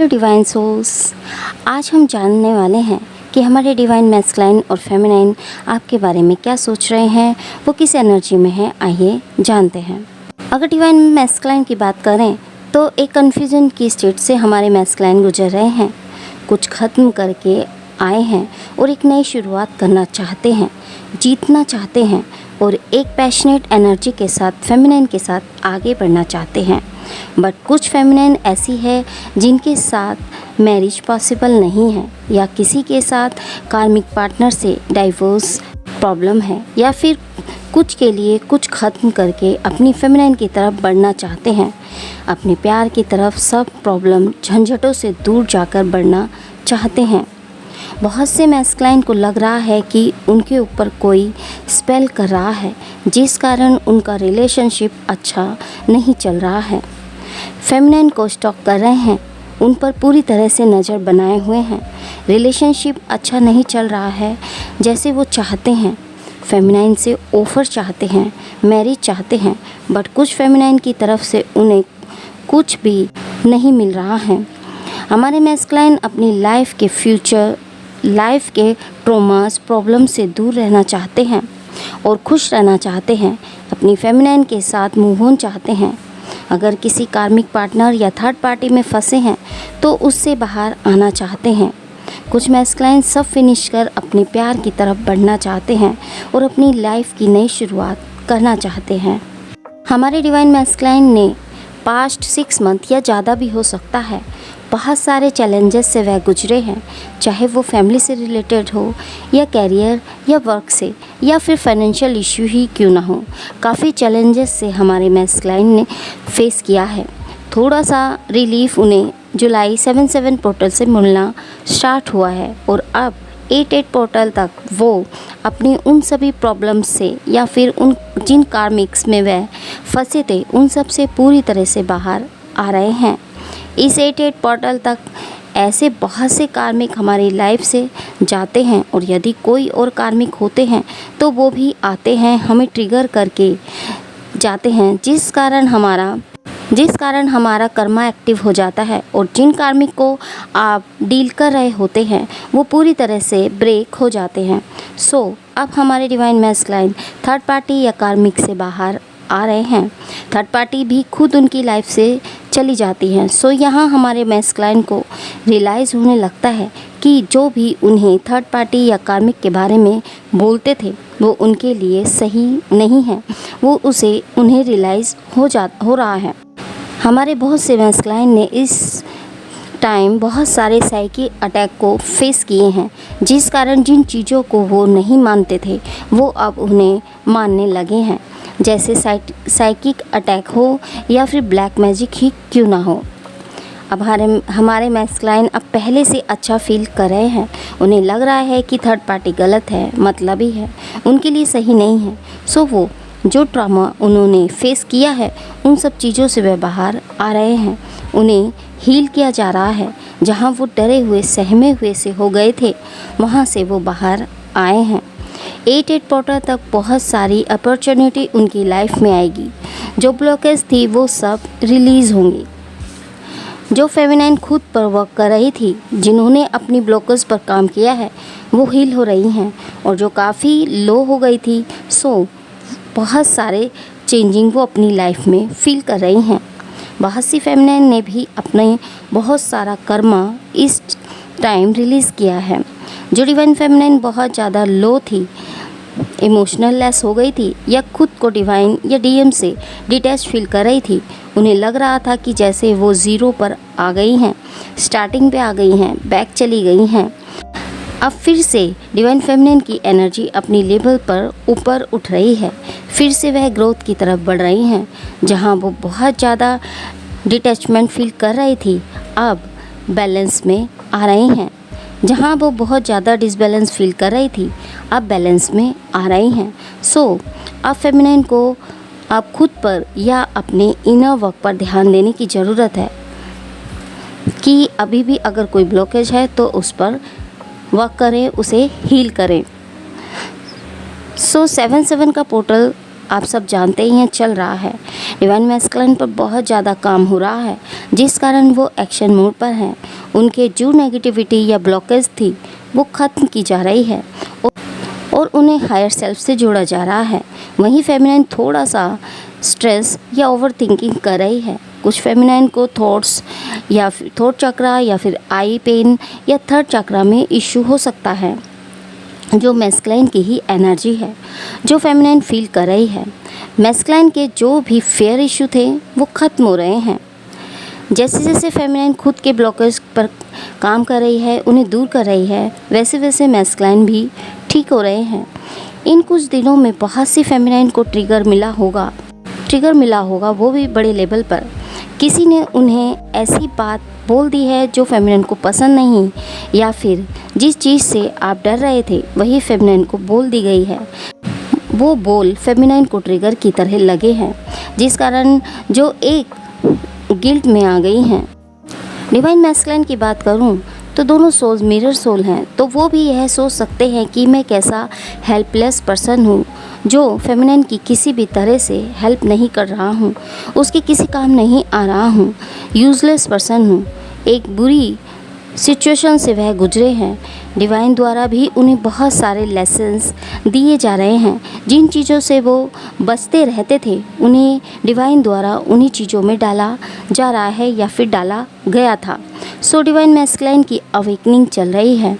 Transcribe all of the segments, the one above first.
Hello divine souls. आज हम जानने वाले हैं कि हमारे डिवाइन मैस्कुलाइन और फेमिनाइन आपके बारे में क्या सोच रहे हैं, वो किस एनर्जी में है। आइए जानते हैं। अगर डिवाइन मैस्कुलाइन की बात करें तो एक कन्फ्यूजन की स्टेट से हमारे मैस्कुलाइन गुजर रहे हैं, कुछ ख़त्म करके आए हैं और एक नई शुरुआत करना चाहते हैं, जीतना चाहते हैं और एक पैशनेट एनर्जी के साथ फेमिनाइन के साथ आगे बढ़ना चाहते हैं। बट कुछ फेमिनाइन ऐसी है जिनके साथ मैरिज पॉसिबल नहीं है, या किसी के साथ कार्मिक पार्टनर से डाइवोर्स प्रॉब्लम है, या फिर कुछ के लिए कुछ ख़त्म करके अपनी फेमिनाइन की तरफ बढ़ना चाहते हैं, अपने प्यार की तरफ सब प्रॉब्लम झंझटों से दूर जाकर बढ़ना चाहते हैं। बहुत से मैस्कुलाइन को लग रहा है कि उनके ऊपर कोई स्पेल कर रहा है, जिस कारण उनका रिलेशनशिप अच्छा नहीं चल रहा है। फेमिनाइन को स्टॉक कर रहे हैं, उन पर पूरी तरह से नज़र बनाए हुए हैं। रिलेशनशिप अच्छा नहीं चल रहा है जैसे वो चाहते हैं। फेमिनाइन से ऑफ़र चाहते हैं, मैरिज चाहते हैं, बट कुछ फेमिनाइन की तरफ से उन्हें कुछ भी नहीं मिल रहा है। हमारे मैस्कुलाइन अपनी लाइफ के ट्रॉमास प्रॉब्लम से दूर रहना चाहते हैं और खुश रहना चाहते हैं। अपनी फेमिनाइन के साथ मूव ऑन चाहते हैं। अगर किसी कार्मिक पार्टनर या थर्ड पार्टी में फंसे हैं तो उससे बाहर आना चाहते हैं। कुछ मैस्कुलाइन सब फिनिश कर अपने प्यार की तरफ बढ़ना चाहते हैं और अपनी लाइफ की नई शुरुआत करना चाहते हैं। हमारे डिवाइन मैस्कुलाइन ने पास्ट 6 मंथ या ज़्यादा भी हो सकता है, बहुत सारे चैलेंजेस से वह गुजरे हैं, चाहे वो फैमिली से रिलेटेड हो या कैरियर या वर्क से, या फिर फाइनेंशियल इश्यू ही क्यों ना हो। काफ़ी चैलेंजेस से हमारे मैस्कुलाइन ने फेस किया है। थोड़ा सा रिलीफ उन्हें जुलाई 7/7 पोर्टल से मिलना स्टार्ट हुआ है और अब 8/8 पोर्टल तक वो अपनी उन सभी प्रॉब्लम्स से या फिर उन जिन कार्मिक्स में वह फंसे थे उन सब से पूरी तरह से बाहर आ रहे हैं। इस 8/8 पोर्टल तक ऐसे बहुत से कार्मिक हमारी लाइफ से जाते हैं और यदि कोई और कार्मिक होते हैं तो वो भी आते हैं, हमें ट्रिगर करके जाते हैं, जिस कारण हमारा कर्मा एक्टिव हो जाता है और जिन कार्मिक को आप डील कर रहे होते हैं वो पूरी तरह से ब्रेक हो जाते हैं। अब हमारे डिवाइन मैस्कुलाइन थर्ड पार्टी या कार्मिक से बाहर आ रहे हैं। थर्ड पार्टी भी खुद उनकी लाइफ से चली जाती हैं। यहाँ हमारे मैस्कुलाइन को रियलाइज़ होने लगता है कि जो भी उन्हें थर्ड पार्टी या कार्मिक के बारे में बोलते थे वो उनके लिए सही नहीं है, वो उन्हें रियलाइज़ हो रहा है। हमारे बहुत से मैस्कुलाइन ने इस टाइम बहुत सारे साइकिक अटैक को फेस किए हैं, जिस कारण जिन चीज़ों को वो नहीं मानते थे वो अब उन्हें मानने लगे हैं, जैसे साइकिक अटैक हो या फिर ब्लैक मैजिक ही क्यों ना हो। अब हमारे मैस्कुलाइन अब पहले से अच्छा फील कर रहे हैं। उन्हें लग रहा है कि थर्ड पार्टी गलत है, मतलबी है, उनके लिए सही नहीं है। वो जो ट्रॉमा उन्होंने फेस किया है उन सब चीज़ों से वे बाहर आ रहे हैं। उन्हें हील किया जा रहा है। जहाँ वो डरे हुए सहमे हुए से हो गए थे वहाँ से वो बाहर आए हैं। 8/8 पोर्टल तक बहुत सारी अपॉर्चुनिटी उनकी लाइफ में आएगी। जो ब्लॉकेज थी वो सब रिलीज़ होंगी। जो फेमिनाइन खुद पर वर्क कर रही थी, जिन्होंने अपनी ब्लॉकेज पर काम किया है, वो हील हो रही हैं। और जो काफ़ी लो हो गई थी बहुत सारे चेंजिंग वो अपनी लाइफ में फील कर रही हैं। बहुत सी फेमिनाइन ने भी अपने बहुत सारा कर्मा इस टाइम रिलीज़ किया है। जो डिवाइन फेमिनाइन बहुत ज़्यादा लो थी, इमोशनल लेस हो गई थी, या खुद को डिवाइन या डीएम से डिटैच फील कर रही थी, उन्हें लग रहा था कि जैसे वो ज़ीरो पर आ गई हैं, स्टार्टिंग पे आ गई हैं, बैक चली गई हैं। अब फिर से डिवाइन फेमिनाइन की एनर्जी अपनी लेवल पर ऊपर उठ रही है। फिर से वह ग्रोथ की तरफ बढ़ रही हैं। जहाँ वो बहुत ज़्यादा डिटैचमेंट फील कर रही थी अब बैलेंस में आ रही हैं। जहाँ वो बहुत ज़्यादा डिसबैलेंस फील कर रही थी अब बैलेंस में आ रही हैं। अब फेमिनाइन को अब खुद पर या अपने इनर वर्क पर ध्यान देने की ज़रूरत है कि अभी भी अगर कोई ब्लॉकेज है तो उस पर वर्क करें, उसे हील करें। 7/7 का पोर्टल आप सब जानते ही हैं चल रहा है। डिवाइन मैस्कुलिन पर बहुत ज़्यादा काम हो रहा है, जिस कारण वो एक्शन मोड पर हैं। उनके जो नेगेटिविटी या ब्लॉकेज थी वो ख़त्म की जा रही है और उन्हें हायर सेल्फ से जोड़ा जा रहा है। वहीं फेमिनाइन थोड़ा सा स्ट्रेस या ओवर थिंकिंग कर रही है। कुछ फेमिनाइन को थॉट्स या फिर थॉट चक्रा या फिर आई पेन या थर्ड चक्रा में इश्यू हो सकता है, जो मैस्कुलिन की ही एनर्जी है जो फेमिनाइन फील कर रही है। मैस्कुलिन के जो भी फेयर इशू थे वो ख़त्म हो रहे हैं। जैसे जैसे फेमिनाइन खुद के ब्लॉकेज पर काम कर रही है, उन्हें दूर कर रही है, वैसे वैसे मैस्कुलिन भी ठीक हो रहे हैं। इन कुछ दिनों में बहुत सी फेमिनाइन को ट्रिगर मिला होगा, वो भी बड़े लेवल पर। किसी ने उन्हें ऐसी बात बोल दी है जो फेमिनाइन को पसंद नहीं, या फिर जिस चीज़ से आप डर रहे थे वही फेमिनाइन को बोल दी गई है। वो बोल फेमिनाइन को ट्रिगर की तरह लगे हैं, जिस कारण जो एक गिल्ट में आ गई हैं। डिवाइन मैस्कुलिन की बात करूं तो दोनों सोल्स मिरर सोल हैं, तो वो भी यह सोच सकते हैं कि मैं कैसा हेल्पलेस पर्सन हूँ, जो फेमिनाइन की किसी भी तरह से हेल्प नहीं कर रहा हूँ, उसके किसी काम नहीं आ रहा हूँ, यूज़लेस पर्सन हूँ। एक बुरी सिचुएशन से वह गुजरे हैं। डिवाइन द्वारा भी उन्हें बहुत सारे लेसन्स दिए जा रहे हैं। जिन चीज़ों से वो बचते रहते थे, उन्हें डिवाइन द्वारा उन्हीं चीज़ों में डाला जा रहा है या फिर डाला गया था। सो डिवाइन मैस्कुलिन की अवेकनिंग चल रही है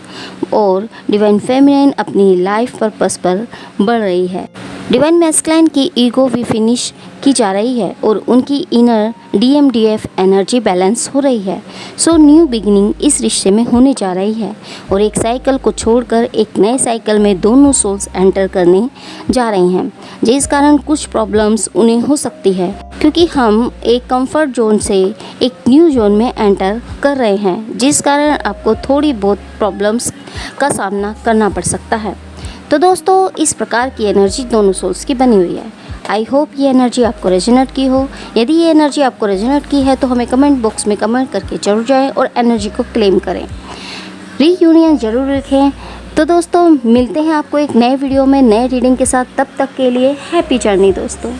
और डिवाइन फेमिनाइन अपनी लाइफ पर्पस पर बढ़ रही है। डिवाइन मैस्कुलिन की ईगो भी फिनिश की जा रही है और उनकी इनर DMDF एनर्जी बैलेंस हो रही है। सो न्यू बिगिनिंग इस रिश्ते में होने जा रही है और एक साइकिल को छोड़कर एक नए साइकिल में दोनों सोल्स एंटर करने जा रही हैं, जिस कारण कुछ प्रॉब्लम्स उन्हें हो सकती है, क्योंकि हम एक कंफर्ट जोन से एक न्यू जोन में एंटर कर रहे हैं, जिस कारण आपको थोड़ी बहुत प्रॉब्लम्स का सामना करना पड़ सकता है। तो दोस्तों, इस प्रकार की एनर्जी दोनों सोल्स की बनी हुई है। आई होप ये एनर्जी आपको रेजोनेट की हो। यदि ये एनर्जी आपको रेजोनेट की है तो हमें कमेंट बॉक्स में कमेंट करके जरूर जाएं और एनर्जी को क्लेम करें, रीयूनियन जरूर लिखें। तो दोस्तों, मिलते हैं आपको एक नए वीडियो में नए रीडिंग के साथ। तब तक के लिए हैप्पी जर्नी दोस्तों।